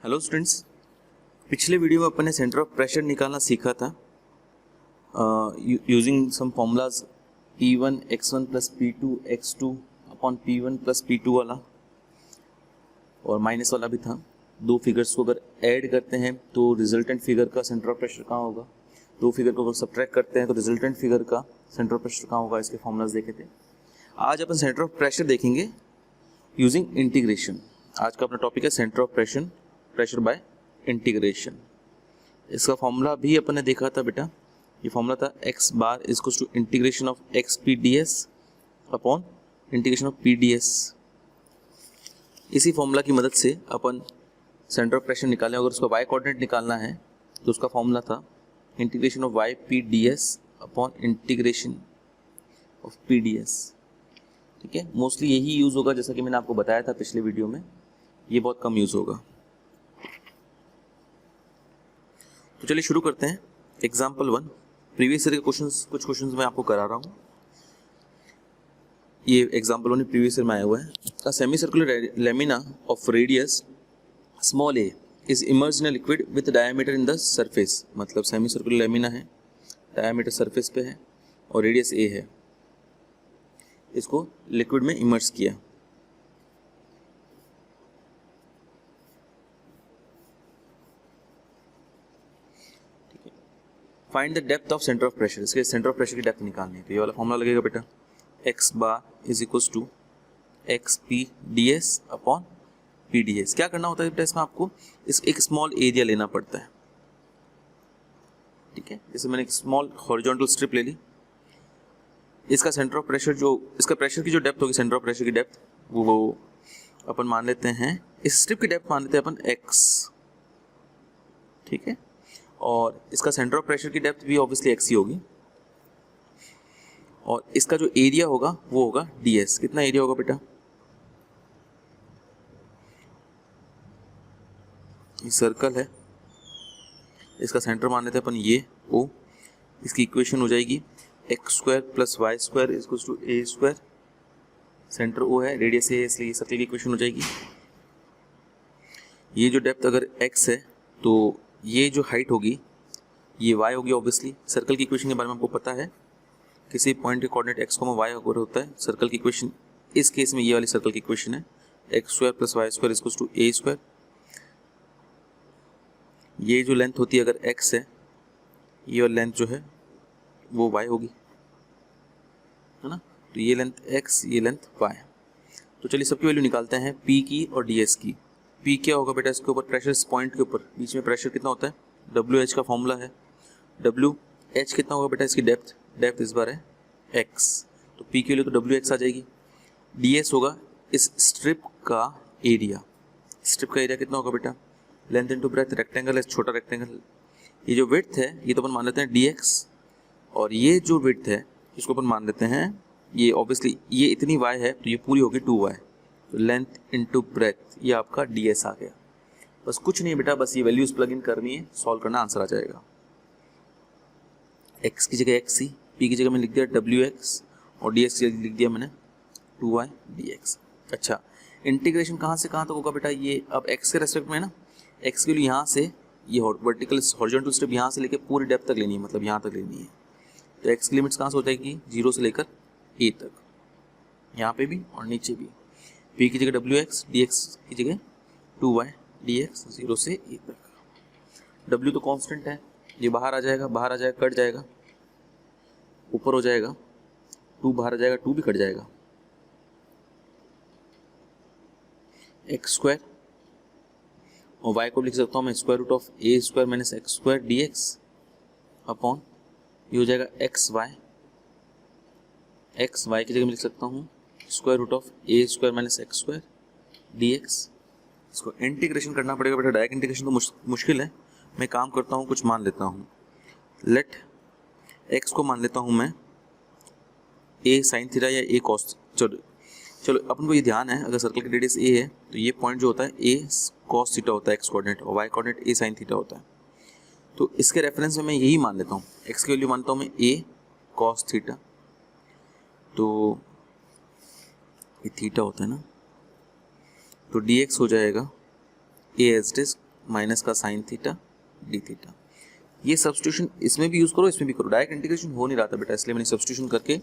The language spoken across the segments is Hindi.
हेलो स्टूडेंट्स, पिछले वीडियो में अपन ने सेंटर ऑफ प्रेशर निकालना सीखा था using some formulas P1 x1 plus P2 x2 upon P1 plus P2 वाला और माइनस वाला भी था। दो फिगर्स को अगर ऐड करते हैं तो रिजल्टेंट फिगर का सेंटर ऑफ प्रेशर कहाँ होगा, दो फिगर को अगर सब्ट्रैक्ट करते हैं तो रिजल्टेंट फिगर का सेंटर ऑफ प्रेशर कहाँ होगा, इसके फॉर्मूलाज देखे थे। आज अपन सेंटर ऑफ प्रेशर देखेंगे यूजिंग इंटीग्रेशन। आज का अपना टॉपिक है centre of pressure by integration. इसका फॉर्मूला भी अपन ने देखा था बेटा, ये फॉर्मूला था x bar is equal to integration of x p ds upon integration of p ds। इसी फॉर्मूला की मदद से अपन सेंटर ऑफ प्रेशर निकालें। अगर उसका y कोऑर्डिनेट निकालना है तो उसका फॉर्मूला था integration of y p ds upon integration of p ds। ठीक है, मोस्टली यही यूज होगा, जैसा कि मैंने आपको बताया था पिछले वीडियो में, ये बहुत कम यूज होगा। तो चलिए शुरू करते हैं। एग्जाम्पल 1, प्रीवियस ईयर के क्वेश्चंस, कुछ क्वेश्चंस मैं आपको करा रहा हूँ। ये एग्जाम्पल 1 प्रीवियस ईयर में आया हुआ है। A semi circular lamina of radius small a is emerged in a liquid with diameter in the surface. मतलब सेमी सर्कुलर लेमिना है, डायमीटर सरफेस पे है और रेडियस a है, इसको लिक्विड में इमर्ज किया। Find the depth of centre of pressure. इसके सेंटर ऑफ प्रेशर की डेप्थ निकालनी है तो ये वाला फॉर्मूला लगेगा बेटा, x bar is equal to x p d s upon p d s. क्या करना होता है बेटा, इसमें आपको एक स्मॉल एरिया लेना पड़ता है। ठीक है, जैसे मैंने एक स्मॉल हॉरिजॉन्टल स्ट्रिप ले ली, इसका सेंटर ऑफ प्रेशर जो, इसका प्रेशर की जो डेप्थ होगी, सेंटर ऑफ प्रेशर की डेप्थ वो अपन मान लेते हैं, इस स्ट्रिप की डेप्थ मान लेते हैं अपन x। ठीक है, और इसका सेंटर ऑफ प्रेशर की डेप्थ भी ऑब्वियसली x ही होगी, और इसका जो एरिया होगा वो होगा ds। कितना एरिया होगा बेटा, ये सर्कल है, इसका सेंटर मान लेते हैं अपन ये O। इसकी इक्वेशन हो जाएगी x square plus y square is equal to a square. Centre O है, रेडियस a है, इसलिए ये सर्कल की इक्वेशन हो जाएगी। ये जो डेप्थ अगर x है तो ये जो हाइट होगी ये y होगी। ऑब्वियसली सर्कल की इक्वेशन के बारे में आपको पता है, किसी पॉइंट के कोऑर्डिनेट x y होता है। सर्कल की इक्वेशन इस केस में ये वाली सर्कल की इक्वेशन है x square plus y square is equal to a square. ये जो लेंथ होती है अगर x है, ये वाली लेंथ जो है वो y होगी, है ना। तो ये लेंथ x, ये लेंथ y। तो चलिए सबकी वैल्यू निकालते हैं, p की और ds की। p क्या होगा बेटा, इसके ऊपर प्रेशर, इस पॉइंट के ऊपर बीच में प्रेशर कितना होता है, WH का फॉर्मूला है। WH कितना होगा बेटा, इसकी डेप्थ इस बार है x, तो p के लिए तो WX आ जाएगी। ds होगा इस स्ट्रिप का एरिया। स्ट्रिप का एरिया कितना होगा बेटा, लेंथ इनटू ब्रेथ, रेक्टेंगल है, छोटा रेक्टेंगल। ये जो विड्थ है ये तो अपन मान लेते हैं dx, और ये जो विड्थ है इसको अपन मान लेते हैं, ये ऑब्वियसली ये इतनी y है तो ये पूरी होगी 2y। तो लेंथ इनटू ब्रेथ, ये आपका ds आ गया। बस कुछ नहीं बेटा, बस ये वैल्यूज प्लग इन करनी है, सॉल्व करना, आंसर आ जाएगा। x की जगह xc, p की जगह मैंने लिख दिया wx, और ds की जगह लिख दिया मैंने 2y dx। अच्छा, इंटीग्रेशन कहाँ से कहाँ तक होगा बेटा, ये अब x के रेस्पेक्ट में है ना, x के लिए यहाँ से ये वर्टिकल हॉरिजॉन्टल स्ट्रिप यहाँ से लेकर पूरी डेप्थ तक लेनी है, मतलब यहाँ तक लेनी है। तो x की लिमिट्स कहाँ से हो जाएगी, 0 से लेकर a तक, यहाँ पे भी और नीचे भी। p की जगह wx, dx की जगह 2y dx, 0 से a तक। w तो कांस्टेंट है, ये बाहर आ जाएगा, कट जाएगा, ऊपर हो जाएगा, 2 बाहर आ जाएगा, 2 भी कट जाएगा, एक्स स्क्वायर, और y को लिख सकता हूँ मैं square root of a square minus x square dx upon ये हो जाएगा एक्स वाई की जगह मैं लिख सकता हूँ square root of a square minus x square dx। इसको इंटीग्रेशन करना पड़ेगा बेटा, डायरेक्ट इंटीग्रेशन तो मुश्किल है। मैं काम करता हूँ, कुछ मान लेता हूँ। लेट x को मान लेता हूँ मैं a साइन थीटा या a कॉस। चलो अपन को ये ध्यान है, अगर सर्कल की रेडियस a है तो ये पॉइंट जो होता है a कॉस थीटा होता है x कोऑर्डिनेट, और y coordinate a sine theta होता है। तो इसके रेफरेंस में मैं यही मान लेता हूँ, x की वैल्यू मानता हूँ मैं a कॉस थीटा, तो ये थीटा होता है ना, तो dx हो जाएगा a as it is minus का साइन थीटा डी थीटा। ये सब्स्टिट्यूशन इसमें भी यूज़ करो, इसमें भी करो। डायरेक्ट इंटीग्रेशन हो नहीं रहा था बेटा, इसलिए मैंने सब्स्टिट्यूशन करके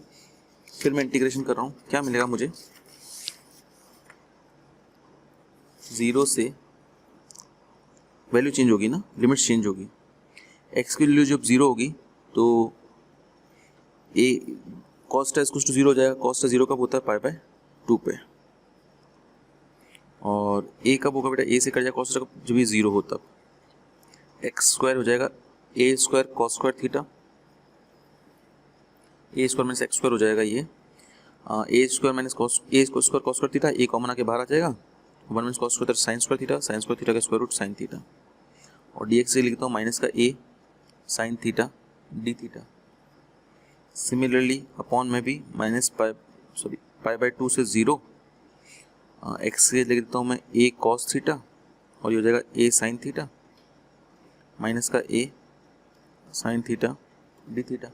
फिर मैं इंटीग्रेशन कर रहा हूँ। क्या मिलेगा मुझे, 0 से वैल्यू चेंज होगी ना, लिमिट चेंज होगी। एक्स की वैल्यू जब 0 होगी तो ए कॉस्ट इक्वल टू 0 हो जाएगा। कॉस्ट 0 कब होता है, पाई बाय 2 पे। और ए कब होगा बेटा, ए से कट जाएगा कॉस्ट जब ये 0 हो तब। एक्स स्क्वायर हो जाएगा a square cos square theta, a square minus x square हो जाएगा ये a square minus cos a square cos square theta. A common आके बाहर आ जाएगा, 1 minus cos square sine square theta, sine square theta का स्क्वायर रूट साइन थीटा। और डी एक्स से लिखता हूँ माइनस का a sine theta d theta. Similarly upon में भी माइनस पाई बाय 2 से 0, एक्स से लिख देता हूँ मैं ए कॉस थीटा और ये हो जाएगा ए साइन थीटा माइनस का a sine theta d theta.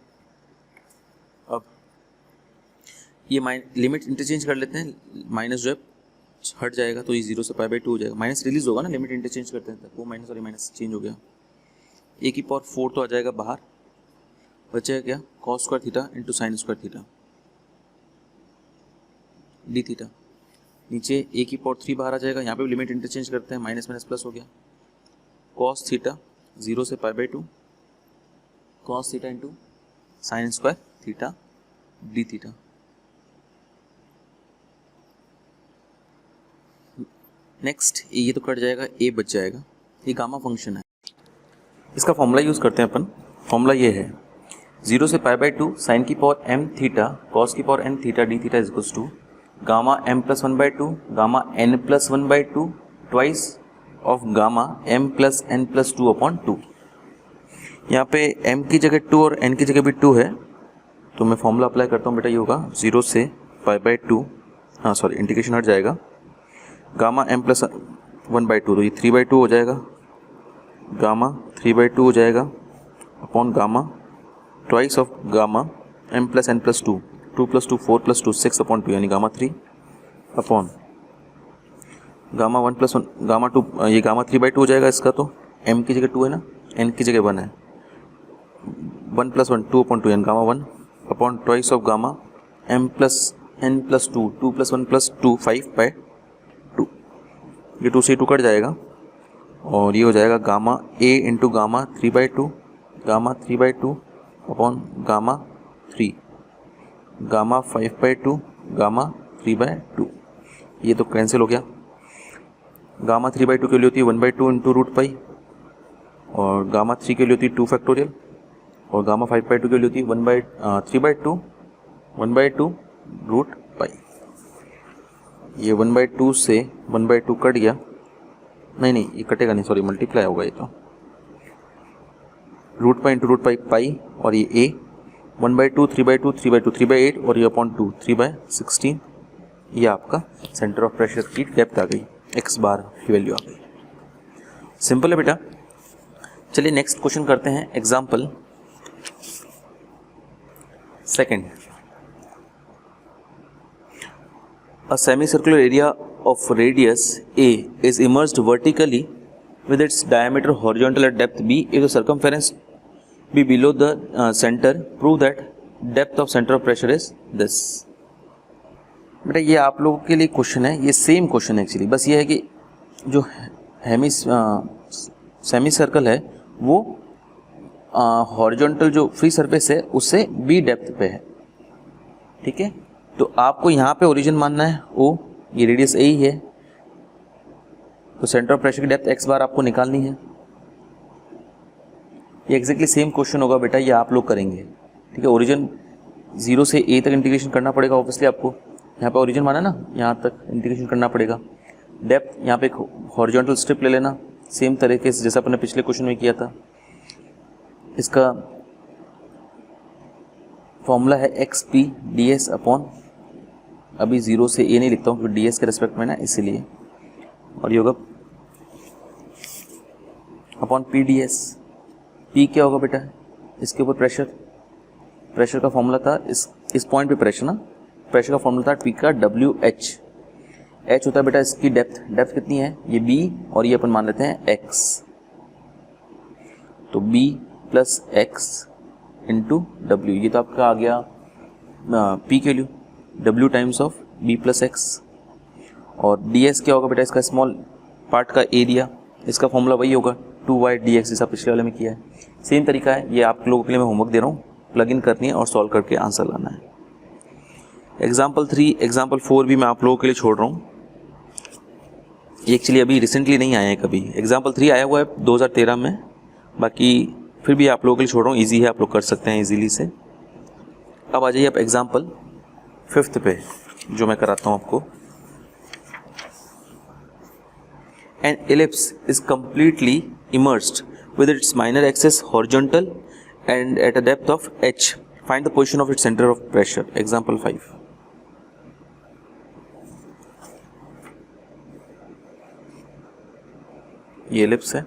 अब ये लिमिट इंटरचेंज कर लेते हैं, माइनस जो है हट जाएगा तो ये 0 से पाई बाय 2 हो जाएगा। माइनस रिलीज होगा ना, लिमिट इंटरचेंज करते हैं तब वो माइनस और ये माइनस चेंज हो गया। ए की पावर 4 तो आ जाएगा बाहर, बचेगा क्या, cos square theta into sine square theta d theta. नीचे ए की पावर 3 बाहर आ जाएगा, यहाँ पे भी लिमिट इंटरचेंज करते हैं, माइनस माइनस प्लस हो गया। कॉस थीटा 0 से pi by 2 cos theta into sine square theta d theta. Next ये तो कट जाएगा, ए बच जाएगा। ये गामा फंक्शन है, इसका फॉर्मूला यूज़ करते हैं अपन। फॉर्मूला ये है 0 से पाई बाय 2 साइन की पावर m थीटा कॉस की power n theta d theta is equals to gamma m plus 1/2 gamma n plus 1/2 twice of gamma m plus n plus 2 upon 2। यहाँ पे m की जगह 2 और n की जगह भी 2 है, तो मैं फॉर्मूला अप्लाई करता हूँ बेटा। ये होगा 0 से पाई बाय 2, हाँ सॉरी इंटीग्रेशन हट जाएगा, गामा m प्लस 1/2 तो ये 3/2 हो जाएगा, गामा 3/2 हो जाएगा upon gamma twice of gamma m plus n plus 2, 2 plus 2 4 plus 2 6 upon 2 यानी gamma 3 upon gamma 1 plus 1 gamma 2, ये गामा 3/2 हो जाएगा इसका, तो m की जगह 2 है ना, n की जगह 1 है, 1 प्लस 1 2 अपॉन 2 यानी gamma 1 upon twice of gamma m plus n plus 2, 2 plus 1 plus 2 5/2। ये 2 से 2 कट जाएगा और ये हो जाएगा gamma a into gamma 3/2 gamma 3/2 upon gamma 3 gamma 5/2 gamma 3/2। ये तो कैंसिल हो गया। गामा 3/2 के लिए होती है 1/2 इंटू रूट पाई, और गामा 3 के लिए होती है 2 फैक्टोरियल, और गामा 5/2 के लिए होती है 3/2 1/2 रूट पाई। ये 1/2 से 1/2 कट गया, नहीं ये कटेगा नहीं, सॉरी मल्टीप्लाई होगा ये तो, root pi into root pi pi, और ये a 1/2 3/2 3/2 3/8 और ये अपॉन 2 3/16। ये आपका सेंटर ऑफ प्रेशर की डेप्थ आ गई, x बार की वैल्यू आ गई। सिंपल है बेटा। चलिए नेक्स्ट क्वेश्चन करते हैं। Example second, a semicircular area of radius a is immersed vertically with its diameter horizontal at depth b. If the circumference be below the center, prove that depth of center of pressure is this. बेटा ये आप लोगों के लिए क्वेश्चन है, ये सेम क्वेश्चन है एक्चुअली, बस ये है कि जो सेमी सर्कल है वो हॉरिजॉन्टल जो फ्री सरफेस है उससे b डेप्थ पे है, ठीक है। तो आपको यहाँ पे ओरिजिन मानना है O, ये रेडियस a ही है, तो सेंटर ऑफ प्रेशर की डेप्थ x बार आपको निकालनी है। ये एग्जैक्टली सेम क्वेश्चन होगा बेटा, ये आप लोग करेंगे, ठीक है। ओरिजिन 0 से a तक इंटीग्रेशन करना पड़ेगा ऑब्वियसली आपको, यहाँ पे ओरिजिन माना ना, यहाँ तक इंटीग्रेशन करना पड़ेगा। डेप्थ यहाँ पे एक हॉरिजॉन्टल स्ट्रिप ले लेना, सेम तरीके से जैसा अपने पिछले क्वेश्चन में किया था। इसका फॉर्मूला है XP ds अपॉन, अभी 0 से a नहीं लिखता हूँ क्योंकि ds के रेस्पेक्ट में ना इसीलिए, और ये होगा अपॉन PDS। P क्या होगा बेटा, इसके ऊपर प्रेशर का फॉर्मूला था, इस पॉइंट पे प्रेशर ना, प्रेशर का फॉर्मूला था P का WH। h होता है बेटा इसकी डेप्थ, डेप्थ कितनी है ये b और ये अपन मान लेते हैं x, तो b plus x into W, ये तो आपका आ गया p के लिए w times of b plus x, और ds क्या होगा बेटा इसका स्मॉल पार्ट का एरिया, इसका फॉर्मूला वही होगा 2y dx जैसा पिछले वाले में किया है। सेम तरीका है, ये आप लोगों के लिए मैं होमवर्क दे रहा हूँ, प्लग इन करनी है और सॉल्व करके आंसर लाना है। एग्जाम्पल 3, एग्जाम्पल 4 भी मैं आप लोगों के लिए छोड़ रहा हूँ, ये एक्चुअली अभी रिसेंटली नहीं आए हैं कभी। एग्जाम्पल 3 आया हुआ है 2013 में, बाकी फिर भी आप लोगों के लिए छोड़ रहा हूँ, ईजी है, आप लोग कर सकते हैं ईजीली से। अब आ जाइए आप एग्जाम्पल 5 पे जो मैं कराता हूँ आपको। An ellipse is completely immersed with its minor axis horizontal and at a depth of h. Find the position of its center of pressure. Example 5. ये ellipse है,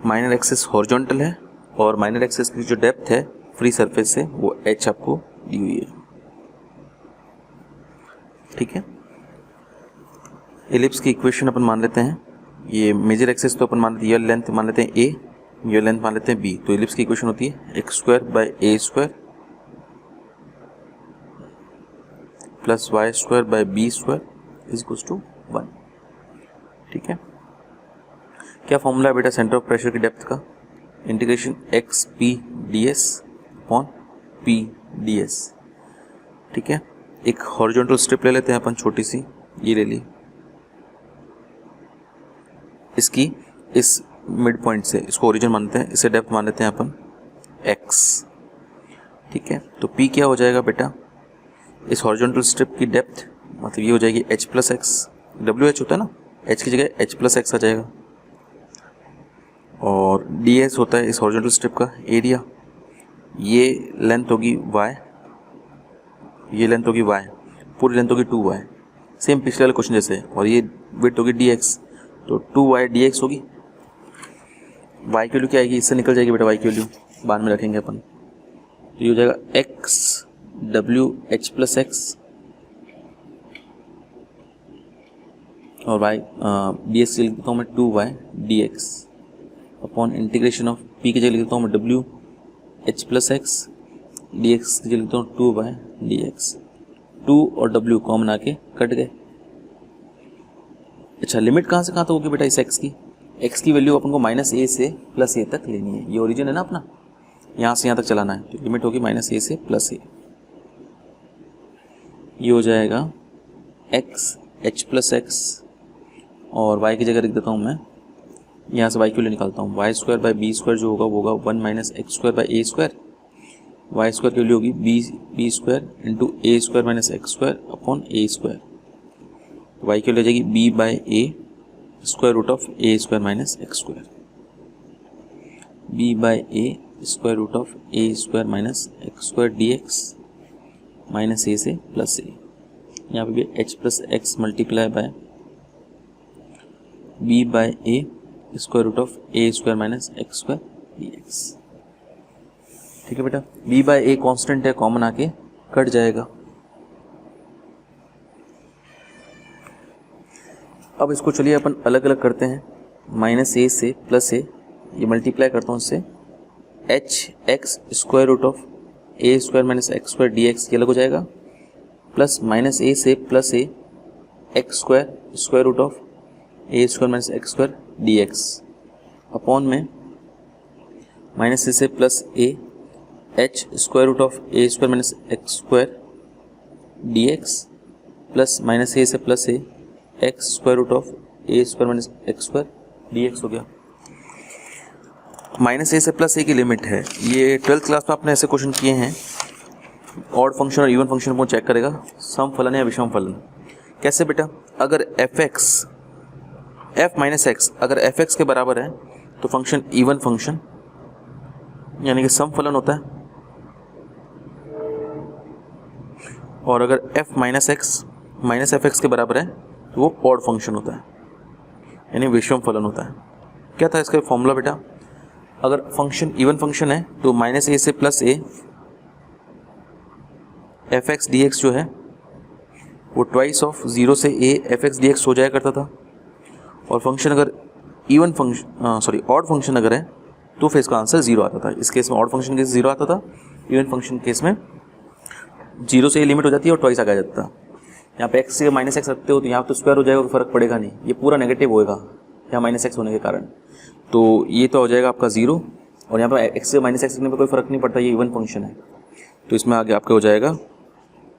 माइनर एक्सिस हॉरिजॉन्टल है और माइनर एक्सिस की जो डेप्थ है फ्री सरफेस से वो h आपको दी हुई है, ठीक है। एलिप्स की इक्वेशन अपन मान लेते हैं, ये मेजर एक्सिस तो अपन मान लेते हैं, ये लेंथ मान लेते हैं a, ये लेंथ मान लेते हैं b, तो एलिप्स की इक्वेशन होती है x square by a square plus y square by b square is equals to 1, ठीक है। क्या फॉर्मूला है बेटा सेंटर ऑफ प्रेशर की डेप्थ का, integration x p ds upon p ds, ठीक है। एक हॉरिजॉन्टल स्ट्रिप ले लेते हैं अपन छोटी सी, ये ले ली, इसकी इस मिड पॉइंट से इसको ओरिजिन मानते हैं, इसे डेप्थ मान लेते हैं अपन x, ठीक है। तो p क्या हो जाएगा बेटा, इस हॉरिजॉन्टल स्ट्रिप की डेप्थ मतलब ये हो जाएगी h plus x, W H होता है ना, h की जगह h प्लस एक्स आ जाएगा, और ds होता है इस हॉरिजॉन्टल स्ट्रिप का एरिया, ये लेंथ होगी y, ये लेंथ होगी y, पूरी लेंथ होगी 2y, सेम पिछले वाले क्वेश्चन जैसे, और ये विड्थ होगी dx, तो 2y dx होगी, y की वैल्यू क्या आएगी, इससे निकल जाएगी बेटा y की वैल्यू, बाद में रखेंगे अपन, तो ये हो जाएगा x w h plus x और y dx के लिख देता हूँ मैं 2y dx upon integration of p की जगह लिख देता हूँ मैं w h plus x, dx की जगह लिखता हूँ 2y dx, 2 और w कॉमन आके कट गए। अच्छा, लिमिट कहाँ से कहाँ तक होगी बेटा इस x की वैल्यू अपन को माइनस a से प्लस a तक लेनी है, ये ओरिजिन है ना अपना, यहाँ से यहाँ तक चलाना है, तो लिमिट होगी माइनस a से प्लस a, ये हो जाएगा x h प्लस एक्स और y की जगह लिख देता हूँ मैं, यहाँ से y की वैल्यू निकालता हूँ, y square by b square जो होगा वो होगा 1 minus x square by a square, y square की वैल्यू होगी b square into a square minus x square upon a square, y की वैल्यू हो जाएगी b by a square root of a square minus x square, b by a square root of a square minus x square d x minus a से प्लस ए, यहाँ पे भी h plus x multiply by b by a square root of a square minus x square d x, ठीक है बेटा। b बाई ए कॉन्स्टेंट है, कॉमन आके कट जाएगा। अब इसको चलिए अपन अलग अलग करते हैं, माइनस ए से प्लस ए, ये मल्टीप्लाई करता हूँ इससे, h x square root of a square minus x square d x, ये अलग हो जाएगा, प्लस माइनस ए से plus a x square square root of a square minus x square d x upon में माइनस ए से plus a h square root of a square minus x square d x plus minus a से plus a x square root of a square minus x square d x हो गया। माइनस ए से प्लस ए की लिमिट है, ये 12th क्लास में आपने ऐसे क्वेश्चन किए हैं, ऑड फंक्शन और इवन फंक्शन को चेक करेगा, सम फलन या विषम फलन। कैसे बेटा, अगर F x F minus x अगर एफ एक्स के बराबर है तो फंक्शन इवन फंक्शन यानी कि सम फलन होता है, और अगर f minus x minus F x के बराबर है तो वो ऑड फंक्शन होता है यानी विषम फलन होता है। क्या था इसका फॉर्मूला बेटा, अगर फंक्शन इवन फंक्शन है तो माइनस ए से plus A F x D x जो है वो ट्वाइस ऑफ 0 से a F x D x हो जाया करता था, और फंक्शन अगर इवन फंक्शन ऑड फंक्शन अगर है तो फिर इसका आंसर 0 आता था। इस केस में ऑड फंक्शन केस 0 आता था, इवन फंक्शन केस में 0 से a लिमिट हो जाती है और ट्वाइस आ जाता था। यहाँ पे x से -x रखते हो तो यहाँ तो स्क्वायर हो जाएगा, कोई फर्क पड़ेगा नहीं, ये पूरा नेगेटिव होएगा यहाँ -x होने के कारण, तो ये तो हो जाएगा आपका 0, और यहाँ पर x से -x रखने पर कोई फर्क नहीं पड़ता, ये इवन फंक्शन है, तो इसमें आगे आपका हो जाएगा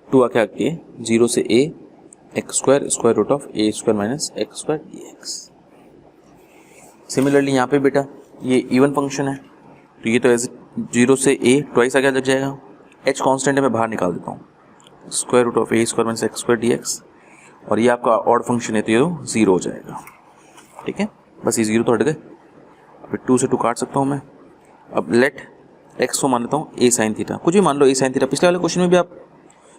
2 आके 0 से a x square square root of a square -x square dx। Similarly यहाँ पे बेटा ये इवन फंक्शन है, तो ये तो एज 0 से a ट्वाइस आगे लग जाएगा, h कांस्टेंट है मैं बाहर निकाल देता हूँ, square root of a square -x square dx, और ये आपका ऑड फंक्शन है तो ये 0 हो जाएगा। ठीक है, बस ये 0 तो हट गए, अब 2 से 2 काट सकता हूँ मैं। अब लेट x को मान लेता हूँ a साइन थीटा, कुछ भी मान लो a साइन थीटा। पिछले वाले क्वेश्चन में भी आप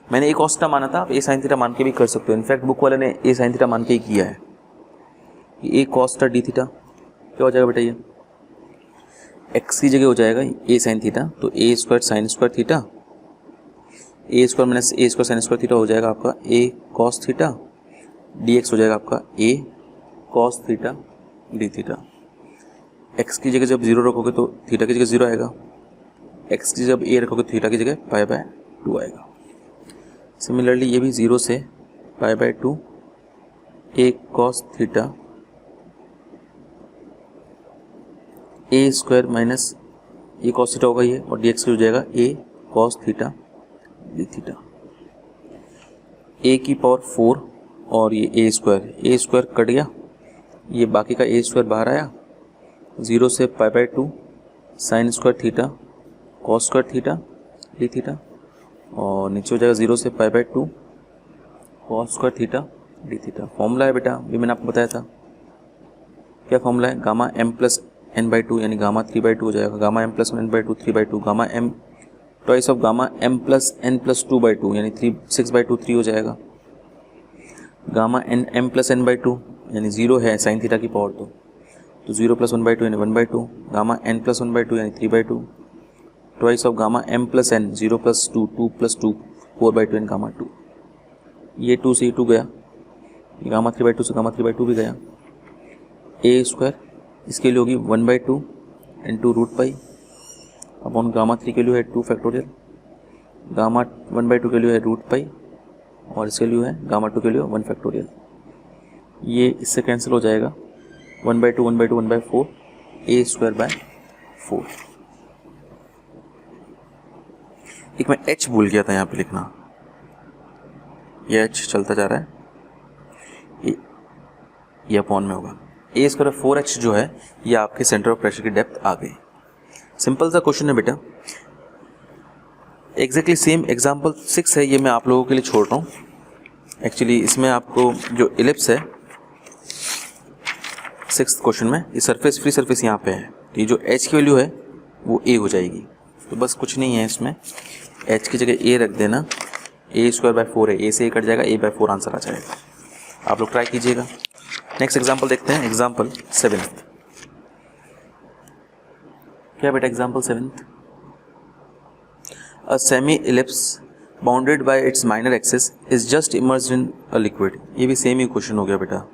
मैंने a कॉस थीटा माना था, आप a साइन थीटा मान के भी कर सकते हो, इनफैक्ट बुक वाले ने a साइन थीटा मान के ही किया है। a cos theta d theta क्या हो जाएगा बेटा, ये x की जगह हो जाएगा a साइन थीटा, तो a square sine square theta, a square -a square sine square theta हो जाएगा आपका a कॉस थीटा, dx हो जाएगा आपका a cos theta d theta. x की जगह जब 0 रखोगे तो थीटा की जगह 0 आएगा, x की जब a रखोगे तो थीटा की जगह π/2 आएगा। सिमिलरली ये भी 0 से π/2 a cos theta a square minus ये कॉस थीटा होगा ये, और dx की हो जाएगा a cos theta d theta. a की पावर 4 और ये a स्क्वायर कट गया, ये बाकी का a स्क्वायर बाहर आया, 0 से π/2 sine square theta cos square theta d theta, और नीचे हो जाएगा 0 से π/2 cos square theta d theta. Formula है बेटा, ये मैंने आपको बताया था, क्या फॉर्मूला है, गामा m प्लस n/2 यानी गामा 3/2 हो जाएगा, gamma m plus n/2 3/2, gamma m twice of gamma m plus n plus 2/2 यानी 6/2 3 हो जाएगा, गामा m प्लस n/2 यानी 0 है साइन थीटा की पावर तो 0 प्लस 1/2 यानी 1/2, गामा n प्लस 1/2 यानी 3/2, twice of gamma m plus n 0 plus 2 2 plus 2 4/2 and gamma 2, ये 2 से 2 गया, ये गामा 3/2 से गामा 3/2 भी गया, a स्क्वायर इसके लिए होगी 1/2 into root pi upon gamma 3 के लिए है 2 फैक्टोरियल, गामा 1/2 के लिए है रूट पाई, और इसके लिए है गामा 2 के लिए 1 फैक्टोरियल। ये इससे कैंसिल हो जाएगा 1/2 1/2 1/4 a स्क्वायर बाय 4। एक मैं h भूल गया था यहाँ पे लिखना, ये h चलता जा रहा है, ये अपॉन में होगा a स्क्वायर 4h जो है ये आपके सेंटर ऑफ प्रेशर की डेप्थ आ गई। सिंपल सा क्वेश्चन है बेटा, एग्जैक्टली सेम एग्जांपल 6 है, ये मैं आप लोगों के लिए छोड़ रहा हूँ। एक्चुअली इसमें आपको जो इलिप्स है 6th क्वेश्चन में, ये सरफेस फ्री सरफेस यहाँ पे है, तो ये जो h की वैल्यू है वो a हो जाएगी, तो बस कुछ नहीं है इसमें, h की जगह a रख देना, a स्क्वायर बाय 4 है, a से a कट जाएगा, a बाय 4 आंसर आ जाएगा। आप लोग ट्राई कीजिएगा। नेक्स्ट एग्जाम्पल देखते हैं, एग्जाम्पल 7। क्या बेटा example 7, a semi ellipse bounded by its minor axis is just immersed in a liquid. ये भी सेम ही क्वेश्चन हो गया बेटा।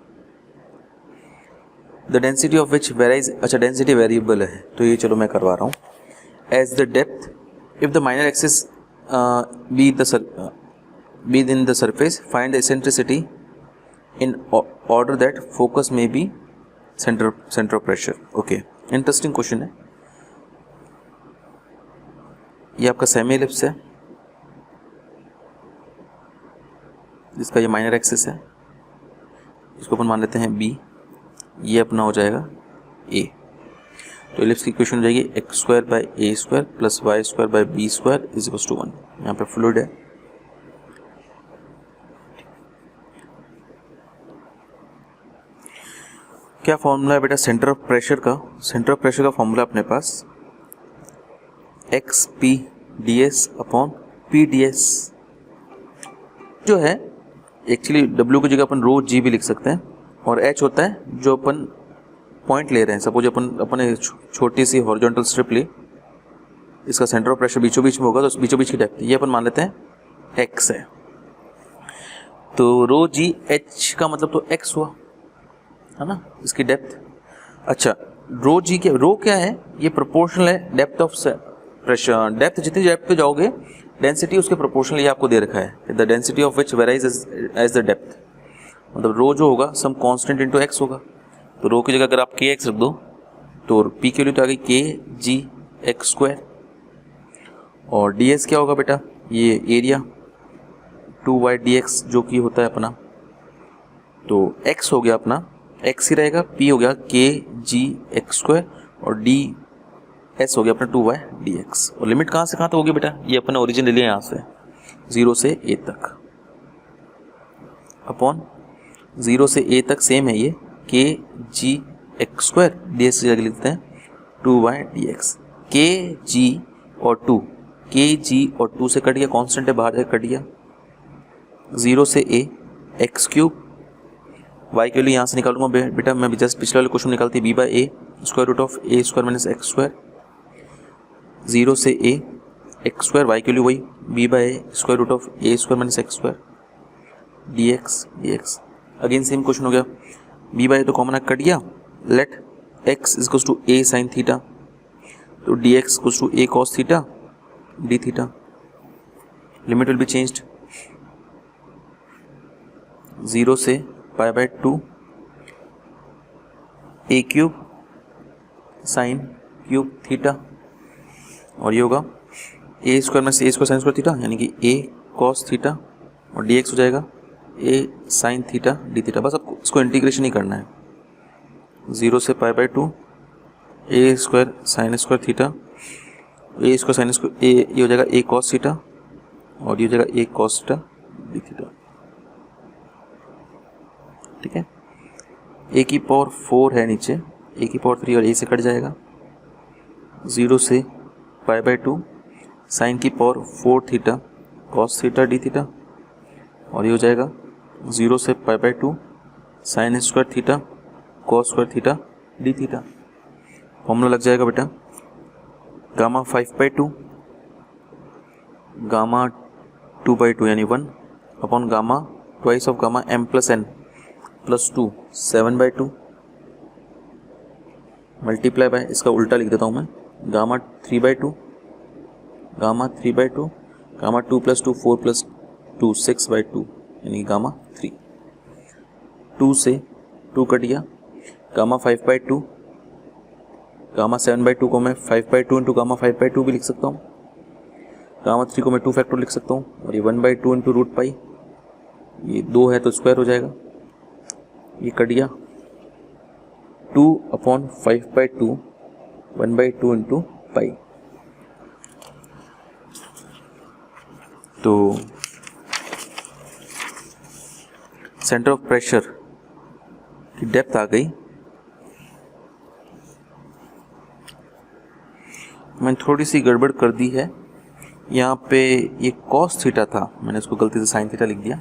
The density of which varies, अच्छा डेंसिटी वेरिएबल है तो ये चलो मैं करवा रहा हूँ। As the depth if the minor axis be in the surface find the eccentricity in order that focus may be center of pressure। Okay, interesting question है। ये आपका सेमी इलिप्स है जिसका ये माइनर एक्सिस है, इसको अपन मान लेते हैं b, ये अपना हो जाएगा a, तो इलिप्स की इक्वेशन हो जाएगी x square by a square plus y square by b square is equals to 1। यहाँ पे फ्लूइड है, क्या फॉर्मूला है बेटा सेंटर ऑफ प्रेशर का? सेंटर ऑफ प्रेशर का फॉर्मूला अपने पास x p d s upon p d s जो है, एक्चुअली डब्ल्यू की जगह अपन रो जी भी लिख सकते हैं, और एच होता है जो अपन पॉइंट ले रहे हैं। सपोज अपन छोटी सी हॉरिजॉन्टल स्ट्रिप ली, इसका सेंटर ऑफ प्रेशर बीचों बीच में होगा तो बीचों बीच की डेप्थ ये अपन मान लेते हैं x है, तो रो जी एच का मतलब तो x हुआ, है ना, इसकी डेप्थ। अच्छा, रो जी के रो क्या है, ये प्रोपोर्शनल है डेप्थ ऑफ प्रेशर, डेप्थ जितनी डेप्थ पे जाओगे डेंसिटी उसके प्रोपोर्शनल ये आपको दे रखा है, the density of which varies as the depth, मतलब रो जो होगा सम कांस्टेंट इनटू x होगा। तो रो की जगह अगर आप kx रख दो तो p की वैल्यू तो आ गई k g x स्क्वायर, और ds क्या होगा बेटा, ये एरिया 2y dx जो कि होता है अपना, तो x हो गया अपना, x ही रहेगा, p हो गया k g x स्क्वायर, और d s हो गया अपना 2y dx। और लिमिट कहाँ से कहाँ तक होगी बेटा, ये अपना ओरिजिन ले लिया यहाँ से 0 से a तक, अपॉन 0 से a तक सेम है ये k g x square, ds की जगह लिखते हैं 2y dx। k g और 2, k g और 2 से कट गया, कांस्टेंट है बाहर जाकर कट गया, 0 से a x क्यूब, y के लिए यहाँ से निकालूंगा बेटा मैं जस्ट पिछले वाले क्वेश्चन निकालती b by a square root of a square minus x square, 0 से a x स्क्वायर, y के लिए वही b by a square root of a square minus x square dx। Again same question हो गया, b बाई तो कॉमन कट गया, let x is to a sine theta, तो dx equals to a cos theta d theta, limit will be changed 0 से pi by 2 a cube sine cube theta, और ये होगा a स्क्वायर में से a square sine square theta, यानी कि a कॉस थीटा, और dx हो जाएगा a sine theta d theta. बस आपको इसको इंटीग्रेशन ही करना है, 0 से pi by 2 a square sine square theta, a square sine square ये हो जाएगा a कॉस थीटा, और ये हो जाएगा a cos theta d theta, ठीक है। a की पावर 4 है नीचे, a की पावर 3 और a से कट जाएगा, 0 से पाई बाई 2 साइन की power 4 theta cos theta d theta, और ये हो जाएगा 0 से pi by 2 sign square theta cos square theta d theta. Formula लग जाएगा बेटा, गामा 5/2 गामा 2/2 यानी 1 upon gamma twice of gamma m plus n plus 2 7/2 multiply by, इसका उल्टा लिख देता हूँ मैं, gamma 3/2 gamma 3/2 gamma 2 plus 2 4 plus 2 6/2 यानी गामा 3, 2 से 2 कट गया, गामा 5/2 गामा 7/2 को मैं 5/2 इंटू गामा 5/2 भी लिख सकता हूँ, गामा 3 को मैं 2 फैक्टर लिख सकता हूँ, और ये 1/2 इंटू रूट पाई, ये 2 है तो स्क्वायर हो जाएगा, ये कट गया 2 अपॉन 5/2 1/2 इंटू पाई। तो सेंटर ऑफ प्रेशर की डेप्थ आ गई, मैंने थोड़ी सी गड़बड़ कर दी है, यहाँ पे ये कॉस थीटा था, मैंने इसको गलती से साइन थीटा लिख दिया,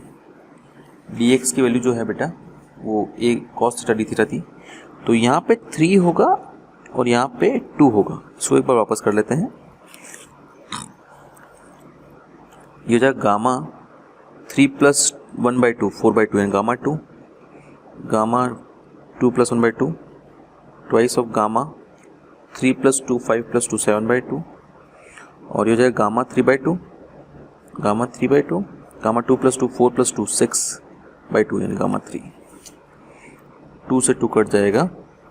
dx की वैल्यू जो है बेटा वो a cos theta d theta थी, तो यहाँ पे 3 होगा और यहाँ पे 2 होगा, इसको एक बार वापस कर लेते हैं, ये हो जाएगा गामा 3 प्लस 1/2 4/2 यानी gamma 2, gamma 2 plus 1/2 twice of gamma 3 plus 2 5 plus 2 7/2, और ये हो जाएगा gamma 3/2 gamma 3/2 gamma 2 plus 2 4 plus 2 6/2 यानी गामा 3, 2 से 2 कट जाएगा,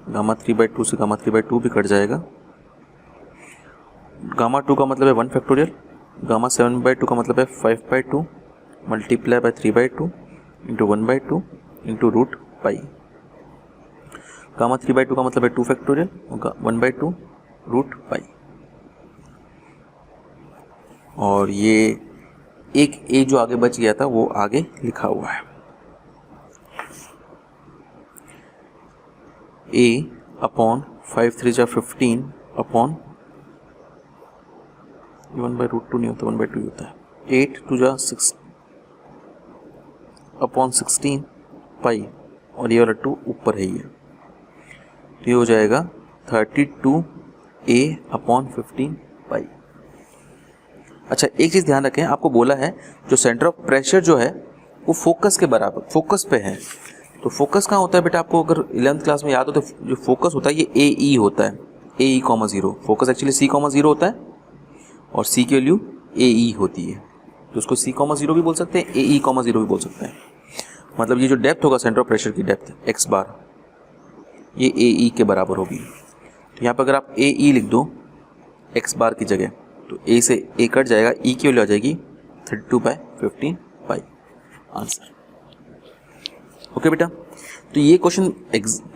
गामा 3/2 से गामा 3/2 भी कट जाएगा, गामा 2 का मतलब है 1 फैक्टोरियल, गामा 7/2 का मतलब है 5/2 multiply by 3/2 into 1/2 into root pi, gamma 3/2 का मतलब है 2 फैक्टोरियल, 1/2 रूट पाई, और ये एक a जो आगे बच गया था वो आगे लिखा हुआ है, a अपॉन 5 3 जा 15 अपॉन 1/√2 नहीं होता 1/2 ही होता है, 8 2 जा 6 अपॉन 16 पाई, और ये वाला 2 ऊपर है, तो ये हो जाएगा 32a अपॉन 15 पाई। अच्छा एक चीज़ ध्यान रखें, आपको बोला है जो सेंटर ऑफ प्रेशर जो है वो फोकस के बराबर, फोकस पे है। तो फोकस कहाँ होता है बेटा, आपको अगर 11th क्लास में याद हो तो जो फोकस होता है ये ए ई होता है, a e comma 0। Focus actually c comma 0 होता है और सी की वैल्यू ए ई होती है, तो उसको सी कॉमा 0 भी बोल सकते हैं, ए ई कॉमा 0 भी बोल सकते हैं। मतलब ये जो डेप्थ होगा सेंटर ऑफ प्रेशर की डेप्थ एक्स बार, ये ए ई के बराबर होगी। तो यहाँ पर अगर आप ए ई लिख दो एक्स बार की जगह, तो ए से ए कट जाएगा, ई की वैल्यू आ जाएगी 32/15 पाई, आंसर। ओके बेटा, तो ये क्वेश्चन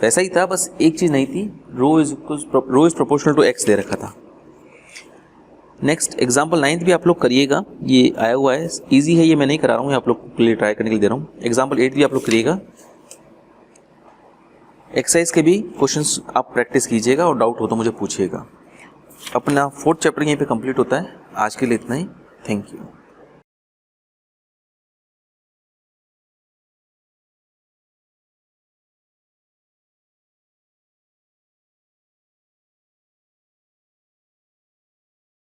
वैसा ही था, बस एक चीज़ नहीं थी, रो इज प्रोपोर्शनल टू एक्स दे रखा था। नेक्स्ट एग्जाम्पल 9th भी आप लोग करिएगा, ये आया हुआ है, इजी है, ये मैं नहीं करा रहा हूँ, आप लोग के लिए ट्राई करने के लिए दे रहा हूँ। एग्जाम्पल 8 भी आप लोग करिएगा। एक्सरसाइज के भी क्वेश्चंस आप प्रैक्टिस कीजिएगा और डाउट हो तो मुझे पूछिएगा। अपना 4th चैप्टर यहीं पे कंप्लीट होता है। आज के लिए इतना ही, थैंक यू।